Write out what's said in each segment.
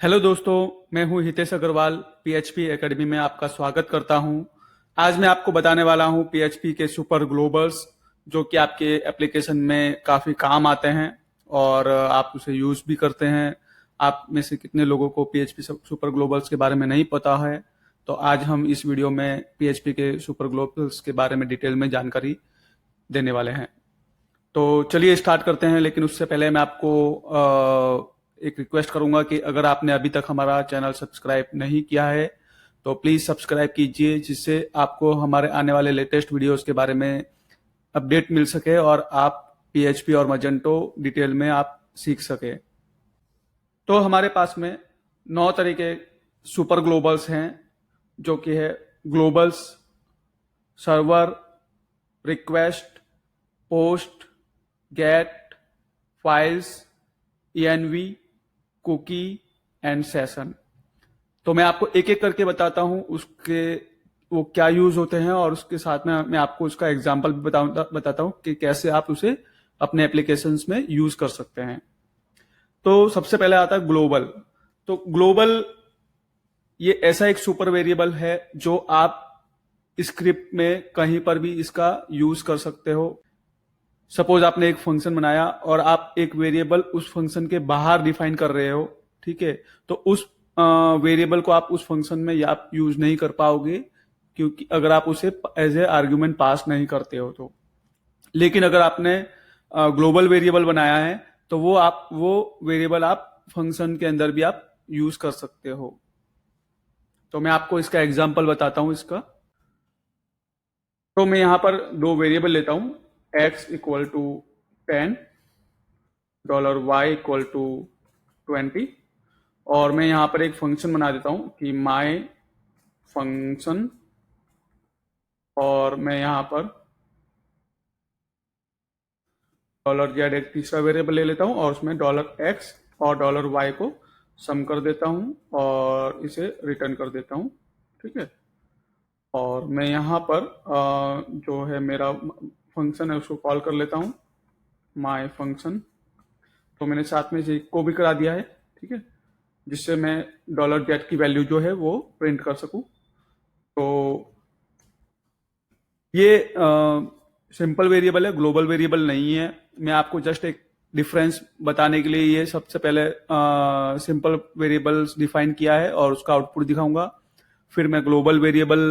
Hello दोस्तों, मैं हूं हितेश अग्रवाल। पीएचपी एकेडमी में आपका स्वागत करता हूं। आज मैं आपको बताने वाला हूं पीएचपी के सुपर ग्लोबल्स, जो कि आपके एप्लीकेशन में काफ़ी काम आते हैं और आप उसे यूज़ भी करते हैं। आप में से कितने लोगों को पीएचपी सुपर ग्लोबल्स के बारे में नहीं पता है? तो आज हम इस वीडियो में पीएचपी के सुपर ग्लोबल्स के बारे में डिटेल में जानकारी देने वाले हैं। तो चलिए स्टार्ट करते हैं, लेकिन उससे पहले मैं आपको एक रिक्वेस्ट करूंगा कि अगर आपने अभी तक हमारा चैनल सब्सक्राइब नहीं किया है तो प्लीज़ सब्सक्राइब कीजिए, जिससे आपको हमारे आने वाले लेटेस्ट वीडियोस के बारे में अपडेट मिल सके और आप पीएचपी और मजेंटो डिटेल में आप सीख सके। तो हमारे पास में 9 तरह के सुपर ग्लोबल्स हैं, जो कि है globals, server, request, post, get, files, env, cookie and session. तो मैं आपको एक एक करके बताता हूं उसके वो क्या यूज होते हैं, और उसके साथ में मैं आपको उसका एग्जांपल भी बताता हूं कि कैसे आप उसे अपने एप्लीकेशंस में यूज कर सकते हैं। तो सबसे पहले आता है ग्लोबल। तो ग्लोबल ये ऐसा एक सुपर वेरिएबल है जो आप स्क्रिप्ट में कहीं पर भी इसका यूज कर सकते हो। सपोज आपने एक फंक्शन बनाया और आप एक वेरिएबल उस फंक्शन के बाहर डिफाइन कर रहे हो, ठीक है? तो उस वेरिएबल को आप उस फंक्शन में आप यूज नहीं कर पाओगे, क्योंकि अगर आप उसे एज ए आर्ग्यूमेंट पास नहीं करते हो तो। लेकिन अगर आपने ग्लोबल वेरिएबल बनाया है तो वो वेरिएबल आप फंक्शन के अंदर भी आप यूज कर सकते हो। तो मैं आपको इसका एग्जाम्पल बताता हूं इसका। तो मैं यहां पर दो वेरिएबल लेता हूं, x equal to 10, $y equal to 20, और मैं यहां पर एक फंक्शन बना देता हूं कि माई फंक्शन, और मैं यहां पर $z एक तीसरा वेरिएबल ले लेता हूं और उसमें $x और $y को सम कर देता हूं और इसे रिटर्न कर देता हूं, ठीक है? और मैं यहां पर जो है मेरा फंक्शन है उसको कॉल कर लेता हूं, माई फंक्शन। तो मैंने साथ में से को भी करा दिया है, ठीक है, जिससे मैं $z की वैल्यू जो है वो प्रिंट कर सकूं। तो ये सिंपल वेरिएबल है, ग्लोबल वेरिएबल नहीं है। मैं आपको जस्ट एक डिफरेंस बताने के लिए ये सबसे पहले सिंपल वेरिएबल्स डिफाइन किया है और उसका आउटपुट दिखाऊंगा। फिर मैं ग्लोबल वेरिएबल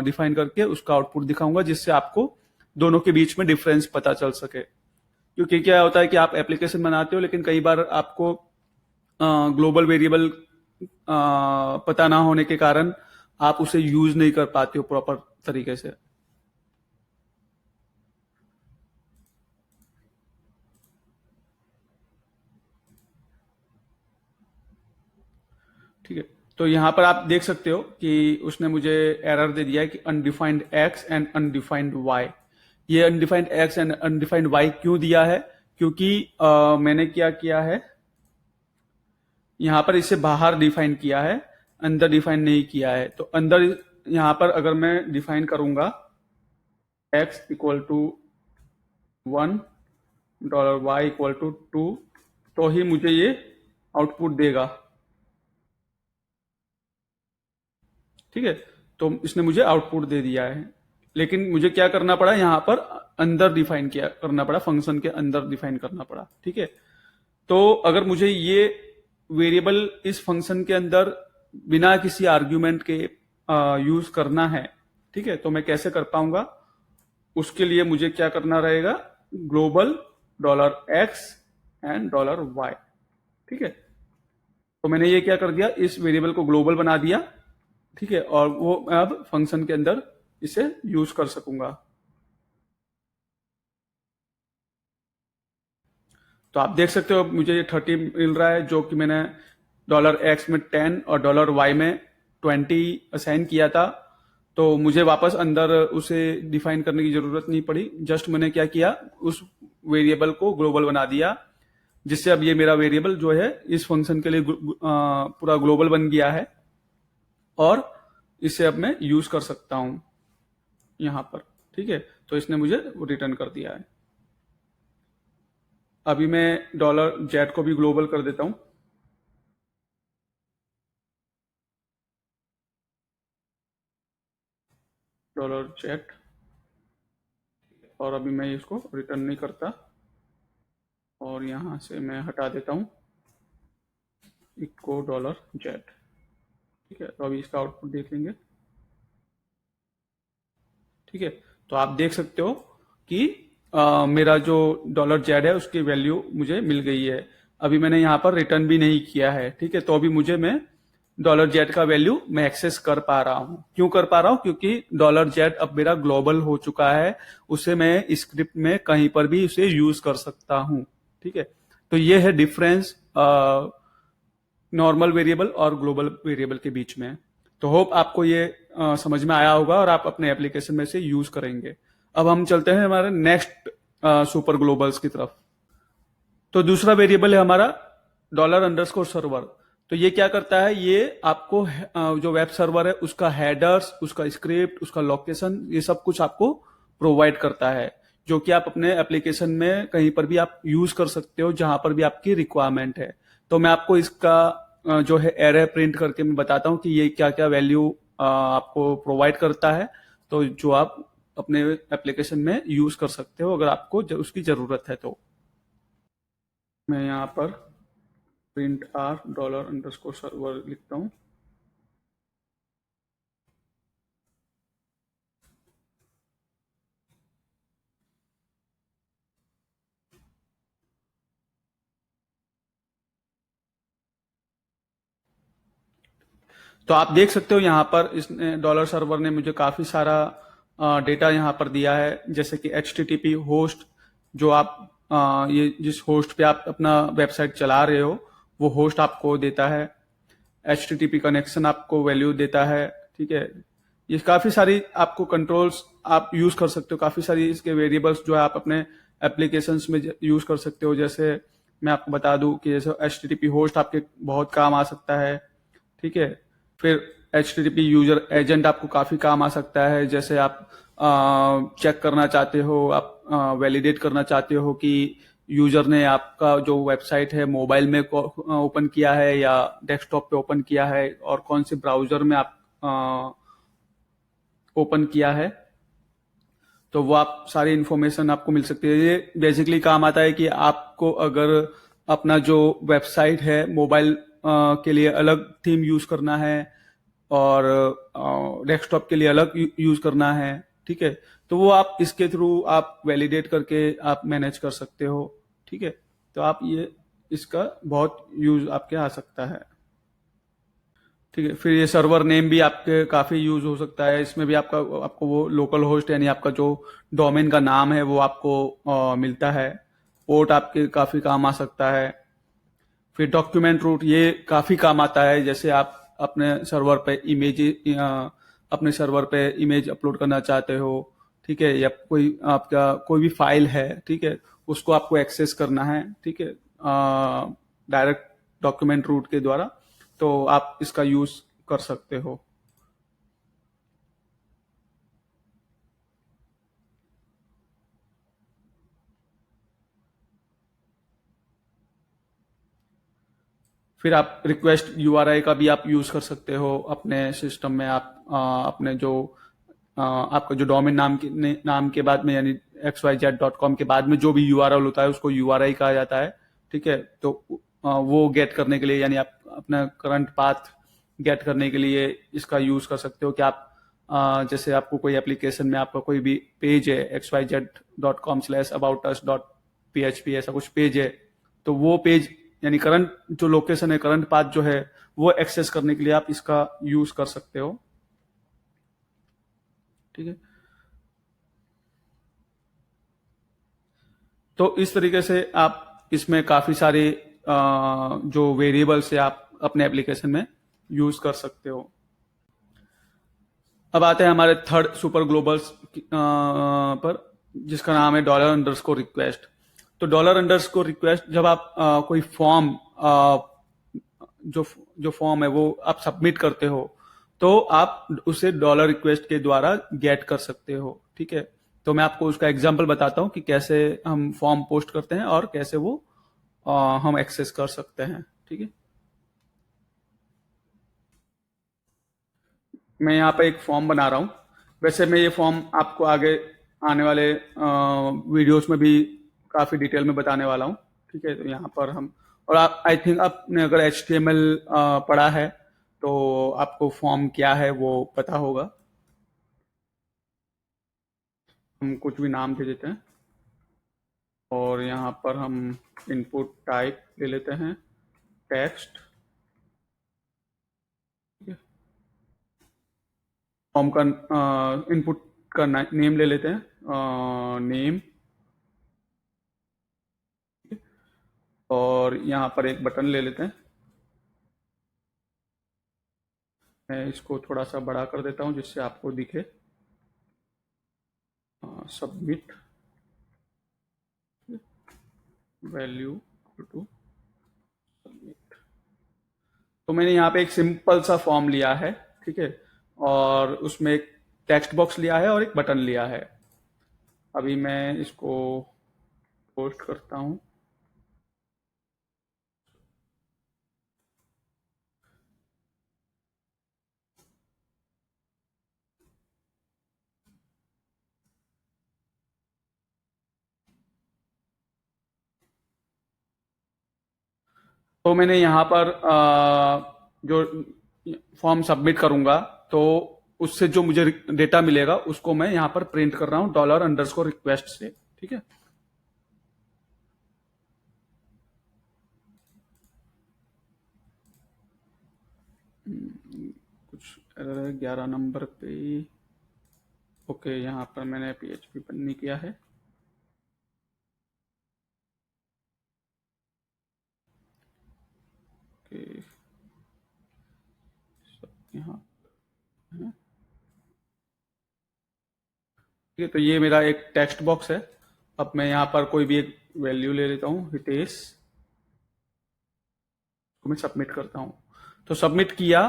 डिफाइन करके उसका आउटपुट दिखाऊंगा, जिससे आपको दोनों के बीच में डिफरेंस पता चल सके। क्योंकि क्या होता है कि आप एप्लीकेशन बनाते हो, लेकिन कई बार आपको ग्लोबल वेरिएबल पता ना होने के कारण आप उसे यूज नहीं कर पाते हो प्रॉपर तरीके से। ठीक है, तो यहां पर आप देख सकते हो कि उसने मुझे एरर दे दिया है कि undefined x and undefined y. ये undefined x and undefined y क्यों दिया है? क्योंकि मैंने क्या किया है, यहां पर इसे बाहर डिफाइन किया है, अंदर डिफाइन नहीं किया है। तो अंदर यहां पर अगर मैं डिफाइन करूंगा x equal to 1, $y equal to 2, तो ही मुझे ये आउटपुट देगा, ठीक है? तो इसने मुझे आउटपुट दे दिया है, लेकिन मुझे क्या करना पड़ा, यहां पर अंदर डिफाइन किया करना पड़ा, फंक्शन के अंदर डिफाइन करना पड़ा, ठीक है? तो अगर मुझे ये वेरिएबल इस फंक्शन के अंदर बिना किसी आर्ग्यूमेंट के यूज करना है, ठीक है, तो मैं कैसे कर पाऊंगा? उसके लिए मुझे क्या करना रहेगा, ग्लोबल $x एंड $y, ठीक है? तो मैंने ये क्या कर दिया, इस वेरिएबल को ग्लोबल बना दिया, ठीक है, और वो मैं अब फंक्शन के अंदर इसे यूज कर सकूंगा। तो आप देख सकते हो मुझे ये 30 मिल रहा है, जो कि मैंने $x में 10 और $y में 20 असाइन किया था। तो मुझे वापस अंदर उसे डिफाइन करने की जरूरत नहीं पड़ी, जस्ट मैंने क्या किया, उस वेरिएबल को ग्लोबल बना दिया, जिससे अब ये मेरा वेरिएबल जो है इस फंक्शन के लिए पूरा ग्लोबल बन गया है, और इसे अब मैं यूज कर सकता हूं यहां पर, ठीक है? तो इसने मुझे रिटर्न कर दिया है। अभी मैं $z को भी ग्लोबल कर देता हूं, डॉलर जेट, और अभी मैं इसको रिटर्न नहीं करता और यहाँ से मैं हटा देता हूँ इको डॉलर जेट। ठीक है, तो अभी इसका आउटपुट देख लेंगे। ठीक है, तो आप देख सकते हो कि मेरा जो डॉलर जेड है उसकी वैल्यू मुझे मिल गई है। अभी मैंने यहाँ पर रिटर्न भी नहीं किया है। ठीक है, तो अभी मुझे मैं डॉलर जेड का वैल्यू मैं एक्सेस कर पा रहा हूँ। क्यों कर पा रहा हूँ? क्योंकि डॉलर जेड अब मेरा ग्लोबल हो चुका है, उसे मैं स्क्रिप्ट में कहीं पर भी उसे यूज कर सकता हूँ। ठीक है, तो ये है डिफरेंस नॉर्मल वेरिएबल और ग्लोबल वेरिएबल के बीच में। तो होप आपको ये समझ में आया होगा और आप अपने एप्लीकेशन में से यूज करेंगे। अब हम चलते हैं हमारे नेक्स्ट सुपर ग्लोबल्स की तरफ। तो दूसरा वेरिएबल है हमारा डॉलर अंडरस्कोर सर्वर। तो ये क्या करता है? ये आपको जो वेब सर्वर है उसका हेडर्स, उसका स्क्रिप्ट, उसका लोकेशन, ये सब कुछ आपको प्रोवाइड करता है, जो कि आप अपने एप्लीकेशन में कहीं पर भी आप यूज कर सकते हो जहां पर भी आपकी रिक्वायरमेंट है। तो मैं आपको इसका जो है एरे प्रिंट करके मैं बताता हूँ कि ये क्या क्या वैल्यू आपको प्रोवाइड करता है, तो जो आप अपने एप्लीकेशन में यूज कर सकते हो अगर आपको उसकी जरूरत है। तो मैं यहाँ पर print R dollar underscore server लिखता हूँ। तो आप देख सकते हो यहाँ पर इसने डॉलर सर्वर ने मुझे काफी सारा डेटा यहाँ पर दिया है, जैसे कि HTTP होस्ट, जो आप ये जिस होस्ट पे आप अपना वेबसाइट चला रहे हो वो होस्ट आपको देता है। HTTP कनेक्शन आपको वैल्यू देता है। ठीक है, ये काफी सारी आपको कंट्रोल्स आप यूज कर सकते हो, काफी सारी इसके वेरिएबल्स जो है आप अपने एप्लीकेशंस में यूज कर सकते हो। जैसे मैं आपको बता दूं कि जैसे HTTP होस्ट आपके बहुत काम आ सकता है। ठीक है, फिर HTTP यूजर एजेंट आपको काफी काम आ सकता है। जैसे आप चेक करना चाहते हो, आप वैलिडेट करना चाहते हो कि यूजर ने आपका जो वेबसाइट है मोबाइल में ओपन किया है या डेस्कटॉप पे ओपन किया है और कौन से ब्राउजर में आप ओपन किया है, तो वो आप सारी इंफॉर्मेशन आपको मिल सकती है। ये बेसिकली काम आता है कि आपको अगर अपना जो वेबसाइट है मोबाइल के लिए अलग थीम यूज करना है और डेस्कटॉप के लिए अलग यूज करना है। ठीक है, तो वो आप इसके थ्रू आप वैलिडेट करके आप मैनेज कर सकते हो। ठीक है, तो आप ये इसका बहुत यूज आपके आ सकता है। ठीक है, फिर ये सर्वर नेम भी आपके काफी यूज हो सकता है। इसमें भी आपको वो लोकल होस्ट यानी आपका जो डोमेन का नाम है वो आपको मिलता है। पोर्ट आपके काफी काम आ सकता है। फिर डॉक्यूमेंट रूट ये काफी काम आता है। जैसे आप अपने सर्वर पे इमेज अपलोड करना चाहते हो, ठीक है, या कोई आपका कोई भी फाइल है, ठीक है, उसको आपको एक्सेस करना है, ठीक है, डायरेक्ट डॉक्यूमेंट रूट के द्वारा, तो आप इसका यूज कर सकते हो। फिर आप रिक्वेस्ट यूआरआई का भी आप यूज कर सकते हो अपने सिस्टम में। आप अपने जो आपका जो डोमेन नाम के बाद में यानी xyz.com के बाद में जो भी यूआरएल होता है उसको यूआरआई कहा जाता है। ठीक है, तो वो गेट करने के लिए यानी आप अपना करंट पाथ गेट करने के लिए इसका यूज कर सकते हो कि आप जैसे आपको कोई एप्लीकेशन में आपका कोई भी पेज है xyz.com/aboutus.php ऐसा कुछ पेज है, तो वो पेज यानी करंट जो लोकेशन है, करंट पाथ जो है, वो एक्सेस करने के लिए आप इसका यूज कर सकते हो। ठीक है, तो इस तरीके से आप इसमें काफी सारे जो वेरिएबल्स है आप अपने एप्लीकेशन में यूज कर सकते हो। अब आते हैं हमारे थर्ड सुपर ग्लोबल्स पर, जिसका नाम है डॉलर अंडरस्कोर रिक्वेस्ट। तो डॉलर अंडरस्कोर रिक्वेस्ट जब आप कोई फॉर्म जो जो फॉर्म है वो आप सबमिट करते हो, तो आप उसे डॉलर रिक्वेस्ट के द्वारा गेट कर सकते हो। ठीक है, तो मैं आपको उसका एग्जांपल बताता हूँ कि कैसे हम फॉर्म पोस्ट करते हैं और कैसे वो हम एक्सेस कर सकते हैं। ठीक है, मैं यहाँ पे एक फॉर्म बना रहा हूँ। वैसे मैं ये फॉर्म आपको आगे आने वाले वीडियोस में भी काफ़ी डिटेल में बताने वाला हूँ। ठीक है, तो यहाँ पर हम, और आप आई थिंक आपने अगर HTML पढ़ा है तो आपको फॉर्म क्या है वो पता होगा। हम कुछ भी नाम दे देते हैं और यहाँ पर हम इनपुट टाइप ले लेते हैं टेक्स्ट। फॉर्म का इनपुट का नेम ले लेते हैं नेम, और यहाँ पर एक बटन ले लेते हैं। मैं इसको थोड़ा सा बड़ा कर देता हूँ जिससे आपको दिखे। Submit value to submit. तो मैंने यहाँ पे एक सिंपल सा फॉर्म लिया है, ठीक है, और उसमें एक टेक्स्ट बॉक्स लिया है और एक बटन लिया है। अभी मैं इसको पोस्ट करता हूँ। तो मैंने यहाँ पर जो फॉर्म सबमिट करूंगा तो उससे जो मुझे डेटा मिलेगा उसको मैं यहाँ पर प्रिंट कर रहा हूँ $_request से। ठीक है, कुछ एरर है 11 नंबर पे। ओके, यहाँ पर मैंने PHP बंद किया है। ओके, यहाँ है। ठीक है, तो ये मेरा एक टेक्स्ट बॉक्स है। अब मैं यहाँ पर कोई भी एक वैल्यू ले लेता हूँ, हितेश को मैं सबमिट करता हूँ। तो सबमिट किया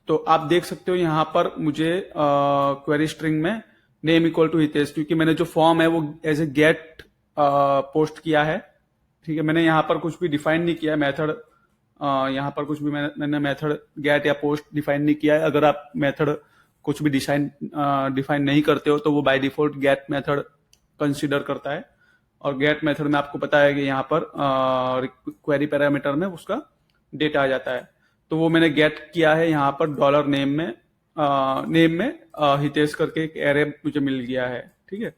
तो आप देख सकते हो यहाँ पर मुझे क्वेरी स्ट्रिंग में नेम इक्वल टू हितेश, क्योंकि मैंने जो फॉर्म है वो एज ए गेट पोस्ट किया है। ठीक है, मैंने यहाँ पर कुछ भी डिफाइन नहीं किया मेथड। यहाँ पर कुछ भी मैंने मेथड गेट या पोस्ट डिफाइन नहीं किया है। अगर आप मेथड कुछ भी डिफाइन नहीं करते हो तो वो by default get method consider करता है। और गेट मेथड में आपको पता है कि यहाँ पर क्वेरी पैरामीटर में उसका डेटा आ जाता है। तो वो मैंने गेट किया है यहाँ पर $नेम में, नेम में हितेश करके एक एरे मुझे मिल गया है। ठीक है,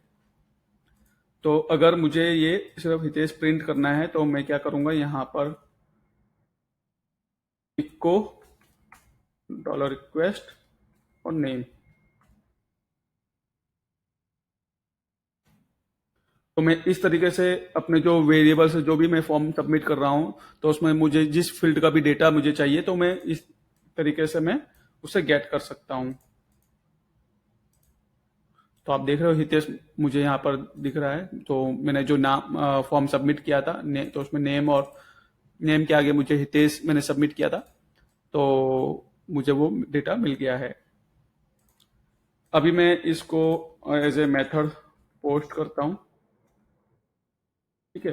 तो अगर मुझे ये सिर्फ हितेश प्रिंट करना है तो मैं क्या करूंगा, यहाँ पर इको $request और नेम। तो मैं इस तरीके से अपने जो वेरिएबल से जो भी मैं फॉर्म सबमिट कर रहा हूं तो उसमें मुझे जिस फील्ड का भी डेटा मुझे चाहिए तो मैं इस तरीके से मैं उसे गेट कर सकता हूं। तो आप देख रहे हो हितेश मुझे यहाँ पर दिख रहा है। तो मैंने जो नाम फॉर्म सबमिट किया था तो उसमें नेम, और नेम के आगे मुझे हितेश मैंने सबमिट किया था, तो मुझे वो डेटा मिल गया है। अभी मैं इसको एज ए मेथड पोस्ट करता हूँ। ठीक है,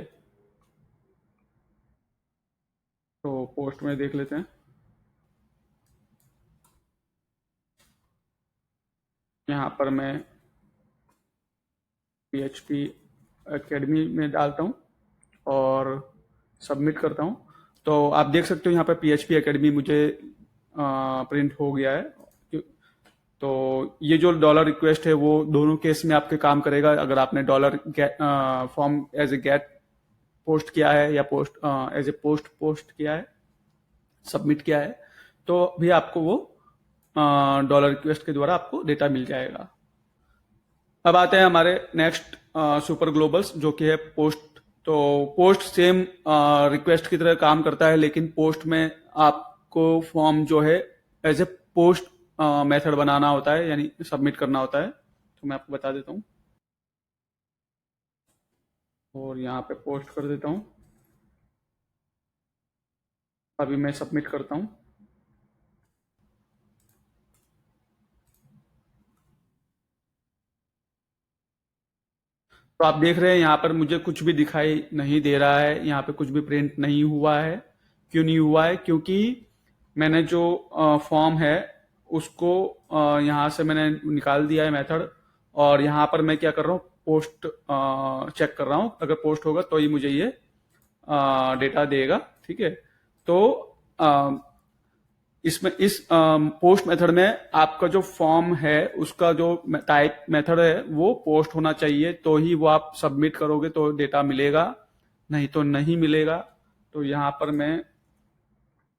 तो पोस्ट में देख लेते हैं। यहाँ पर मैं PHP एकेडमी में डालता हूँ और सबमिट करता हूँ। तो आप देख सकते हो यहाँ पर PHP एकेडमी मुझे प्रिंट हो गया है। तो ये जो $रिक्वेस्ट है वो दोनों केस में आपके काम करेगा। अगर आपने form as a get post किया है या पोस्ट एज ए पोस्ट किया है, सबमिट किया है, तो भी आपको वो $रिक्वेस्ट के द्वारा आपको डेटा मिल जाएगा। अब आते हैं हमारे नेक्स्ट सुपर ग्लोबल्स, जो कि है पोस्ट। तो पोस्ट सेम रिक्वेस्ट की तरह काम करता है, लेकिन पोस्ट में आपको फॉर्म जो है एज ए पोस्ट मेथड बनाना होता है, यानी सबमिट करना होता है। तो मैं आपको बता देता हूँ और यहाँ पे पोस्ट कर देता हूँ। अभी मैं सबमिट करता हूँ। तो आप देख रहे हैं यहाँ पर मुझे कुछ भी दिखाई नहीं दे रहा है, यहाँ पे कुछ भी प्रिंट नहीं हुआ है। क्यों नहीं हुआ है? क्योंकि मैंने जो फॉर्म है उसको यहाँ से मैंने निकाल दिया है मेथड। और यहाँ पर मैं क्या कर रहा हूँ, पोस्ट चेक कर रहा हूँ, अगर पोस्ट होगा तो ही मुझे ये डेटा देगा। ठीक है, तो अ, इसमें इस पोस्ट मेथड में आपका जो फॉर्म है उसका जो टाइप मेथड है वो पोस्ट होना चाहिए, तो ही वो आप सबमिट करोगे तो डेटा मिलेगा, नहीं तो नहीं मिलेगा। तो यहाँ पर मैं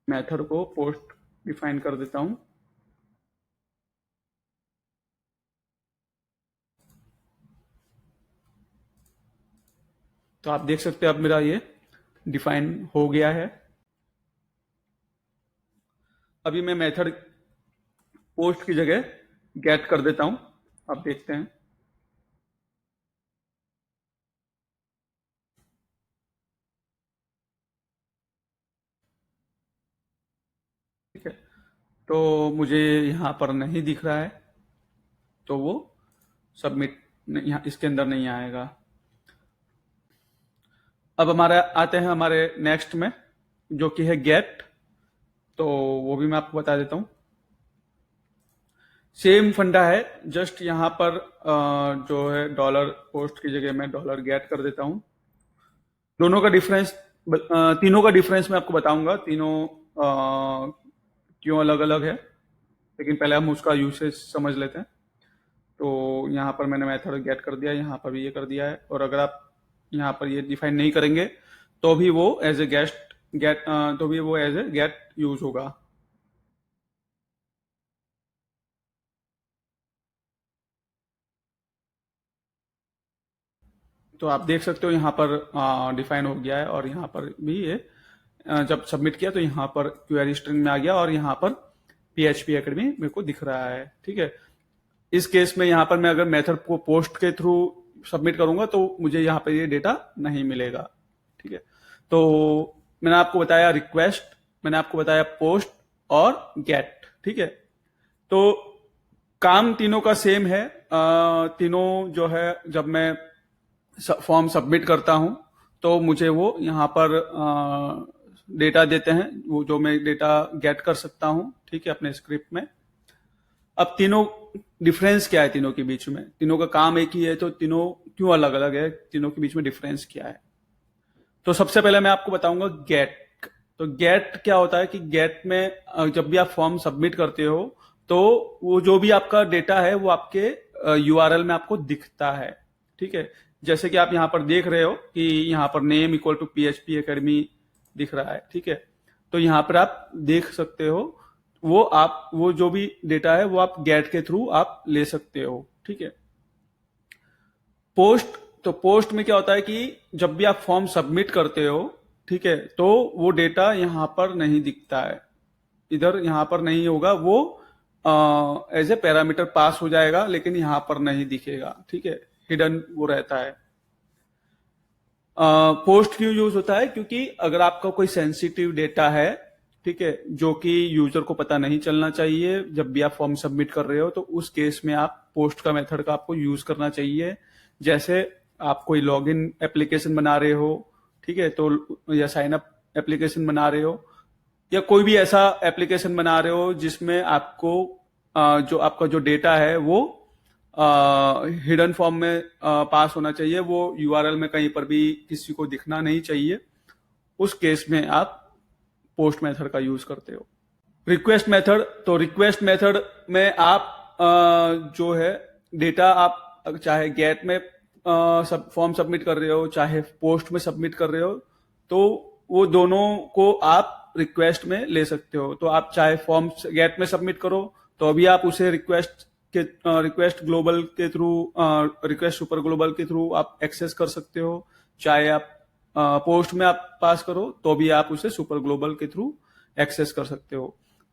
मेथड को पोस्ट डिफाइन कर देता हूँ। तो आप देख सकते हैं अब मेरा ये डिफाइन हो गया है। अभी मैं मेथड पोस्ट की जगह गेट कर देता हूं, आप देखते हैं। ठीक है, तो मुझे यहाँ पर नहीं दिख रहा है, तो वो सबमिट यहाँ इसके अंदर नहीं आएगा। अब हमारे आते हैं हमारे नेक्स्ट में, जो कि है गेट। तो वो भी मैं आपको बता देता हूँ। सेम फंडा है, जस्ट यहाँ पर जो है डॉलर पोस्ट की जगह मैं डॉलर गेट कर देता हूँ। दोनों का डिफरेंस, तीनों का डिफरेंस मैं आपको बताऊंगा, तीनों क्यों अलग अलग है, लेकिन पहले हम उसका यूसेज समझ लेते हैं। तो यहाँ पर मैंने मेथड गेट कर दिया, यहाँ पर भी ये कर दिया है। और अगर आप यहाँ पर ये डिफाइन नहीं करेंगे तो भी वो एज ए गेस्ट गेट तो भी वो एज ए गेट यूज होगा। तो आप देख सकते हो यहाँ पर डिफाइन हो गया है, और यहाँ पर भी ये जब सबमिट किया तो यहाँ पर क्वेरी स्ट्रिंग में आ गया, और यहाँ पर PHP एकेडमी मेरे को दिख रहा है। ठीक है, इस केस में यहाँ पर मैं अगर मेथड को पोस्ट के थ्रू सबमिट करूंगा तो मुझे यहाँ पर ये डेटा नहीं मिलेगा। ठीक है, तो मैंने आपको बताया रिक्वेस्ट, मैंने आपको बताया पोस्ट और गेट। ठीक है, तो काम तीनों का सेम है। तीनों जो है जब मैं फॉर्म सबमिट करता हूं तो मुझे वो यहाँ पर डेटा देते हैं, वो जो मैं डेटा गेट कर सकता हूं। ठीक है, अपने स्क्रिप्ट में। अब तीनों डिफरेंस क्या है तीनों के बीच में, तीनों का काम एक ही है, तो तीनों क्यों अलग अलग है, तीनों के बीच में डिफरेंस क्या है। तो सबसे पहले मैं आपको बताऊंगा गेट। तो गेट क्या होता है कि गेट में जब भी आप फॉर्म सबमिट करते हो तो वो जो भी आपका डेटा है वो आपके URL में आपको दिखता है। ठीक है, जैसे कि आप यहाँ पर देख रहे हो कि यहाँ पर name equal to PHP academy दिख रहा है। ठीक है, तो यहाँ पर आप देख सकते हो, वो जो भी डेटा है वो आप गेट के थ्रू आप ले सकते हो। ठीक है, पोस्ट, तो पोस्ट में क्या होता है कि जब भी आप फॉर्म सबमिट करते हो, ठीक है, तो वो डेटा यहां पर नहीं दिखता है, इधर यहां पर नहीं होगा, वो एज ए पैरामीटर पास हो जाएगा, लेकिन यहां पर नहीं दिखेगा। ठीक है, हिडन वो रहता है। पोस्ट क्यों यूज होता है, क्योंकि अगर आपका कोई सेंसिटिव डेटा है, ठीक है, जो कि यूजर को पता नहीं चलना चाहिए, जब भी आप फॉर्म सबमिट कर रहे हो तो उस केस में आप पोस्ट का मेथड का आपको यूज करना चाहिए। जैसे आप कोई लॉगिन एप्लीकेशन बना रहे हो, ठीक है, तो या साइन अप एप्लीकेशन बना रहे हो, या कोई भी ऐसा एप्लीकेशन बना रहे हो जिसमें आपको जो आपका जो डेटा है वो हिडन फॉर्म में पास होना चाहिए, वो URL में कहीं पर भी किसी को दिखना नहीं चाहिए, उस केस में आप पोस्ट मेथड का यूज करते हो। रिक्वेस्ट मेथड, तो रिक्वेस्ट मेथड में आप जो है डेटा आप चाहे गेट में फॉर्म सबमिट कर रहे हो, चाहे पोस्ट में सबमिट कर रहे हो, तो वो दोनों को आप रिक्वेस्ट में ले सकते हो। तो आप चाहे फॉर्म गेट में सबमिट करो तो अभी आप उसे रिक्वेस्ट ग्लोबल के थ्रू, रिक्वेस्ट सुपर ग्लोबल के थ्रू आप एक्सेस कर सकते हो, चाहे आप पोस्ट में आप पास करो तो भी आप उसे सुपर ग्लोबल के थ्रू एक्सेस कर सकते हो।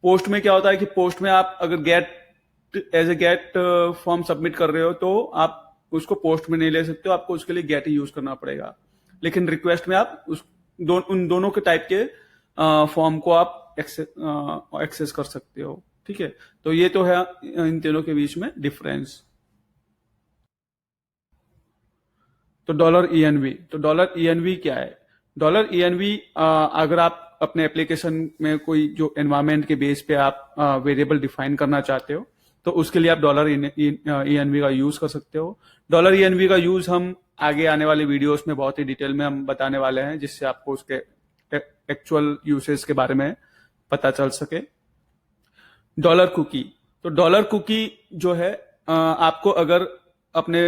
पोस्ट में क्या होता है कि पोस्ट में आप अगर get as a get form submit कर रहे हो तो आप उसको पोस्ट में नहीं ले सकते हो, आपको उसके लिए गेट ही यूज करना पड़ेगा। लेकिन रिक्वेस्ट में आप उन दोनों के टाइप के फॉर्म को आप एक्सेस कर सकते हो। ठीक है, तो ये तो है इन तीनों के बीच में डिफरेंस। तो $ENV, तो $ENV क्या है? $ENV अगर आप अपने एप्लीकेशन में कोई जो एनवायरमेंट के बेस पे आप वेरिएबल डिफाइन करना चाहते हो, तो उसके लिए आप $ENV का यूज कर सकते हो। $ENV का यूज हम आगे आने वाले वीडियोस में बहुत ही डिटेल में हम बताने वाले हैं, जिससे आपको उसके एक्चुअल यूसेज के बारे में पता चल सके। डॉलर कुकी, तो डॉलर कुकी जो है आपको अगर अपने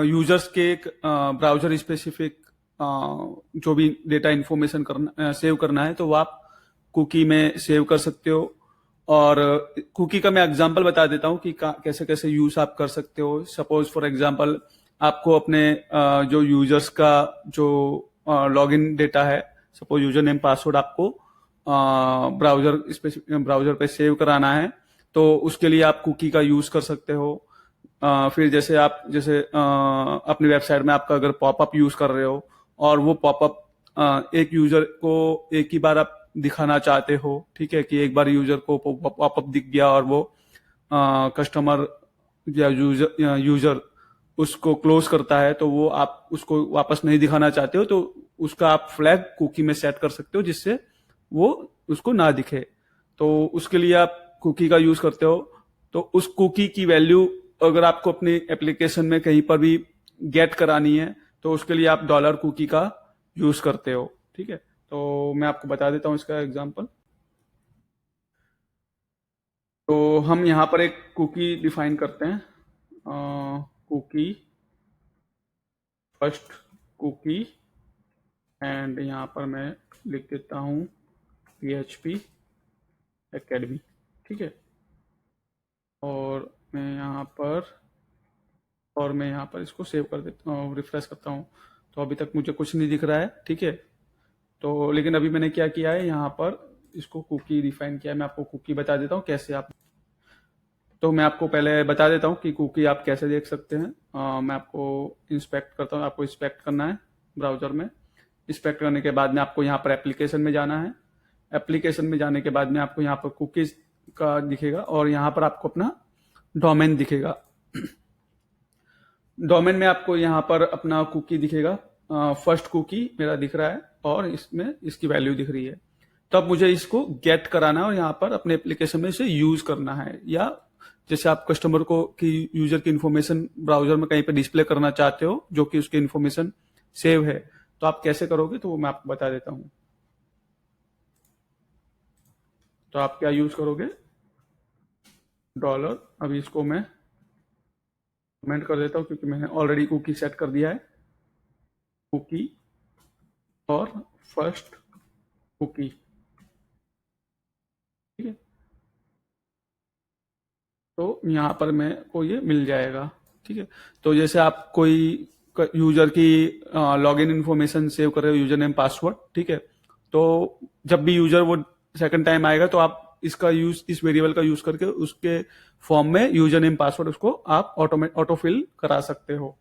यूजर्स के एक ब्राउजर स्पेसिफिक जो भी डेटा इंफॉर्मेशन करना सेव करना है, तो वो आप कुकी में सेव कर सकते हो। और कुकी का मैं एग्जांपल बता देता हूँ कि कैसे कैसे यूज आप कर सकते हो। सपोज फॉर एग्जांपल आपको अपने जो यूजर्स का जो लॉगिन डेटा है, सपोज यूजर नेम पासवर्ड आपको ब्राउजर पे सेव कराना है, तो उसके लिए आप कुकी का यूज कर सकते हो। फिर जैसे अपनी वेबसाइट में आपका अगर पॉपअप यूज कर रहे हो और वो पॉपअप एक यूजर को एक ही बार आप दिखाना चाहते हो, ठीक है, कि एक बार यूजर को पॉपअप दिख गया और वो कस्टमर या यूजर उसको क्लोज करता है, तो वो आप उसको वापस नहीं दिखाना चाहते हो, तो उसका आप फ्लैग कुकी में सेट कर सकते हो जिससे वो उसको ना दिखे। तो उसके लिए आप कुकी का यूज करते हो। तो उस कुकी की वैल्यू अगर आपको अपनी एप्लीकेशन में कहीं पर भी गेट करानी है, तो उसके लिए आप डॉलर कुकी का यूज करते हो, ठीक है। तो मैं आपको बता देता हूं इसका एग्जांपल। तो हम यहाँ पर एक कुकी डिफाइन करते हैं, कुकी फर्स्ट कुकी, एंड यहाँ पर मैं लिख देता हूँ PHP एकेडमी, ठीक है। और मैं यहाँ पर इसको सेव कर देता हूँ, रिफ्रेश करता हूँ, तो अभी तक मुझे कुछ नहीं दिख रहा है, ठीक है। तो लेकिन अभी मैंने क्या किया है, यहाँ पर इसको कुकी डिफाइन किया है। मैं आपको कुकी बता देता हूँ कैसे आप, तो मैं आपको पहले बता देता हूँ कि कुकी आप कैसे देख सकते हैं। मैं आपको इंस्पेक्ट करता हूँ, आपको इंस्पेक्ट करना है ब्राउजर में। इंस्पेक्ट करने के बाद में आपको यहाँ पर एप्लीकेशन में जाना है। एप्लीकेशन में जाने के बाद में आपको यहाँ पर कुकीज का दिखेगा और यहाँ पर आपको अपना डोमेन दिखेगा। डोमेन में आपको यहाँ पर अपना कुकी दिखेगा, फर्स्ट कुकी मेरा दिख रहा है और इसमें इसकी वैल्यू दिख रही है। तब मुझे इसको गेट कराना है और यहाँ पर अपने एप्लीकेशन में इसे यूज करना है, या जैसे आप कस्टमर को की यूजर की इन्फॉर्मेशन ब्राउजर में कहीं पे डिस्प्ले करना चाहते हो जो कि उसकी इन्फॉर्मेशन सेव है, तो आप कैसे करोगे, तो वो मैं आपको बता देता हूँ। तो आप क्या यूज करोगे, डॉलर, अभी इसको मैं कमेंट कर देता हूँ क्योंकि मैंने ऑलरेडी कुकी सेट कर दिया है, कुकी और फर्स्ट कुकी, ठीक है। तो यहाँ पर मेरे को ये मिल जाएगा, ठीक है। तो जैसे आप कोई यूजर की लॉगिन इन्फॉर्मेशन सेव कर रहे हो, यूजर नेम पासवर्ड, ठीक है, तो जब भी यूजर वो सेकंड टाइम आएगा तो आप इसका यूज, इस वेरिएबल का यूज करके उसके फॉर्म में यूजर नेम पासवर्ड उसको आप ऑटो फिल करा सकते हो,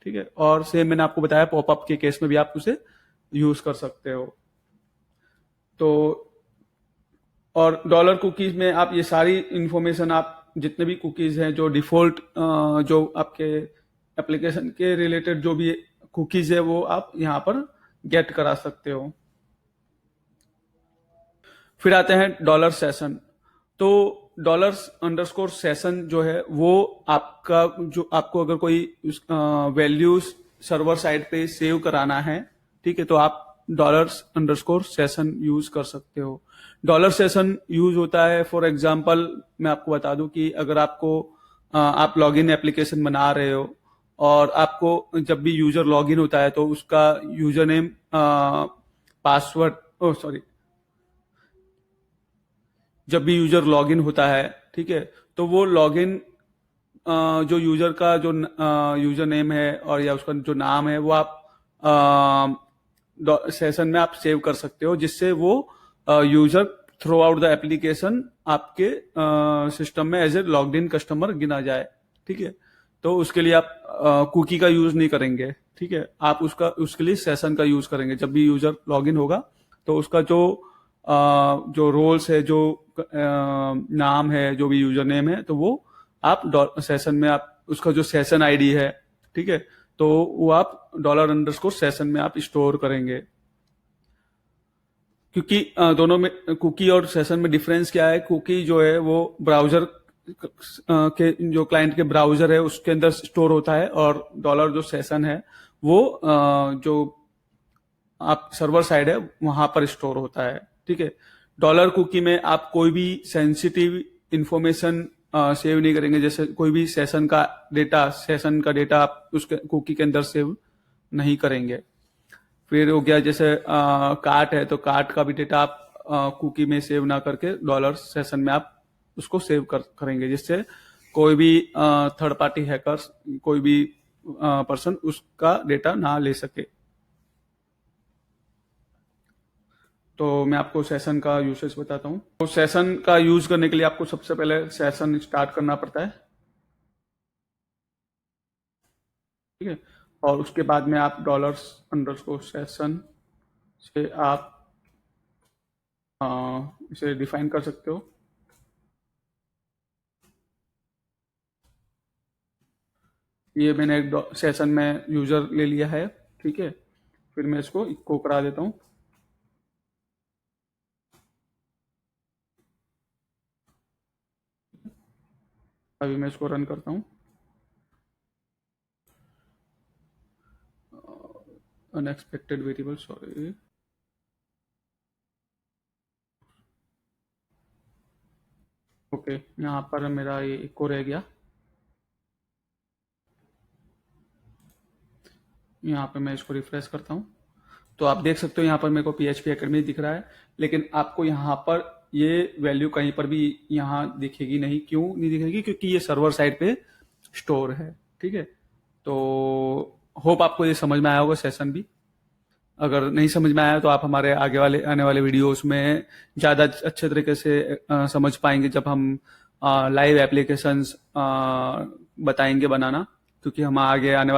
ठीक है। और सेम मैंने आपको बताया पॉपअप के केस में भी आप उसे यूज कर सकते हो। तो और डॉलर कुकीज में आप ये सारी इंफॉर्मेशन, आप जितने भी कुकीज हैं जो डिफॉल्ट जो आपके एप्लीकेशन के रिलेटेड जो भी कुकीज है वो आप यहाँ पर गेट करा सकते हो। फिर आते हैं डॉलर सेशन। तो डॉलर अंडरस्कोर सेशन जो है वो आपका, जो आपको अगर कोई वैल्यूज सर्वर साइड पे सेव कराना है, ठीक है, तो आप डॉलर अंडरस्कोर सेशन यूज कर सकते हो। डॉलर सेशन यूज होता है, फॉर एग्जांपल मैं आपको बता दूं कि अगर आपको आप लॉगिन एप्लीकेशन बना रहे हो और आपको जब भी यूजर लॉगिन होता है तो उसका यूजर नेम पासवर्ड जब भी यूजर लॉगिन होता है, ठीक है, तो वो लॉगिन जो यूजर का जो यूजर नेम है और या उसका जो नाम है वो आप सेशन में आप सेव कर सकते हो, जिससे वो user throughout the application आपके सिस्टम में as a logged in customer गिना जाए, ठीक है। तो उसके लिए आप कुकी का यूज नहीं करेंगे, ठीक है, आप उसके लिए सेशन का यूज करेंगे। जब भी यूजर लॉगिन होगा तो उसका जो रोल्स है, जो नाम है, जो भी यूजर नेम है, तो वो आप सेशन में आप उसका जो सेशन आईडी है, ठीक है, तो वो आप डॉलर अंडरस्कोर सेशन में आप स्टोर करेंगे। क्योंकि दोनों में कुकी और सेशन में डिफरेंस क्या है। कुकी जो है वो ब्राउजर के जो क्लाइंट के ब्राउजर है उसके अंदर स्टोर होता है, और डॉलर जो सेशन है वो जो आप सर्वर साइड है वहां पर स्टोर होता है। ठीक है। डॉलर कुकी में आप कोई भी सेंसिटिव इंफॉर्मेशन सेव नहीं करेंगे, जैसे कोई भी सेशन का डेटा आप उसके कुकी के अंदर सेव नहीं करेंगे। फिर हो गया जैसे कार्ट है, तो कार्ट का भी डेटा आप कुकी में सेव ना करके डॉलर सेशन में आप उसको करेंगे, जिससे कोई भी थर्ड पार्टी हैकर्स, कोई भी पर्सन उसका डेटा ना ले सके। तो मैं आपको सेशन का यूसेज बताता हूँ। तो सेशन का यूज करने के लिए आपको सबसे पहले सेशन स्टार्ट करना पड़ता है। ठीक है। और उसके बाद में आप डॉलर सेशन से आप इसे डिफाइन कर सकते हो। ये मैंने एक सेशन में यूजर ले लिया है। ठीक है। फिर मैं इसको इको करा देता हूँ। अभी मैं इसको रन करता हूँ। Unexpected variable, sorry. ओके, यहाँ पर मेरा ये इको रह गया। यहाँ पे मैं इसको रिफ्रेश करता हूँ, तो आप देख सकते हो यहाँ पर मेरे को PHP एकेडमी दिख रहा है, लेकिन आपको यहाँ पर ये वैल्यू कहीं पर भी यहाँ दिखेगी नहीं। क्यों नहीं दिखेगी? क्योंकि ये सर्वर साइड पे स्टोर है। ठीक है। तो होप आपको ये समझ में आया होगा सेशन भी। अगर नहीं समझ में आया तो आप हमारे आगे वाले आने वाले वीडियोस में ज़्यादा अच्छे तरीके से समझ पाएंगे, जब हम लाइव एप्लीकेशंस बताएंगे बनाना। क्योंकि हम आगे आने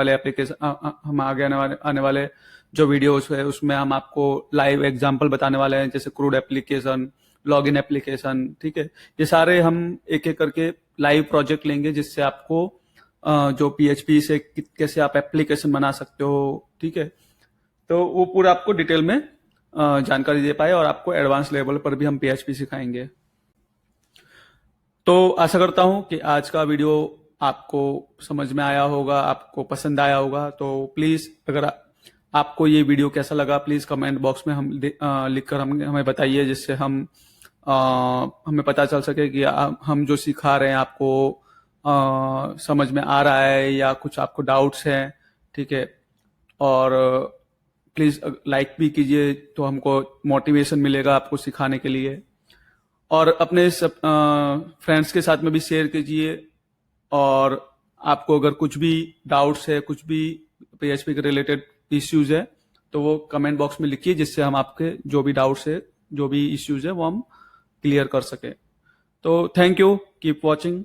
वाले जो वीडियोस है उसमें हम आपको लाइव एग्जांपल बताने वाले हैं, जैसे क्रूड एप्लीकेशन, लॉगिन एप्लीकेशन। ठीक है। ये सारे हम एक एक करके लाइव प्रोजेक्ट लेंगे, जिससे आपको जो PHP से कैसे आप एप्लीकेशन बना सकते हो। ठीक है। तो वो पूरा आपको डिटेल में जानकारी दे पाए, और आपको एडवांस लेवल पर भी हम PHP सिखाएंगे। तो आशा करता हूं कि आज का वीडियो आपको समझ में आया होगा, आपको पसंद आया होगा। तो प्लीज, अगर आपको ये वीडियो कैसा लगा, प्लीज कमेंट बॉक्स में लिखकर हमें बताइए, जिससे हमें पता चल सके कि हम जो सिखा रहे हैं आपको समझ में आ रहा है या कुछ आपको डाउट्स हैं। ठीक है। और प्लीज लाइक भी कीजिए, तो हमको मोटिवेशन मिलेगा आपको सिखाने के लिए। और अपने सब फ्रेंड्स के साथ में भी शेयर कीजिए। और आपको अगर कुछ भी डाउट्स है, कुछ भी PHP के रिलेटेड इश्यूज है, तो वो कमेंट बॉक्स में लिखिए, जिससे हम आपके जो भी डाउट्स है, जो भी इश्यूज है, वो हम क्लियर कर सके। तो थैंक यू, कीप वॉचिंग।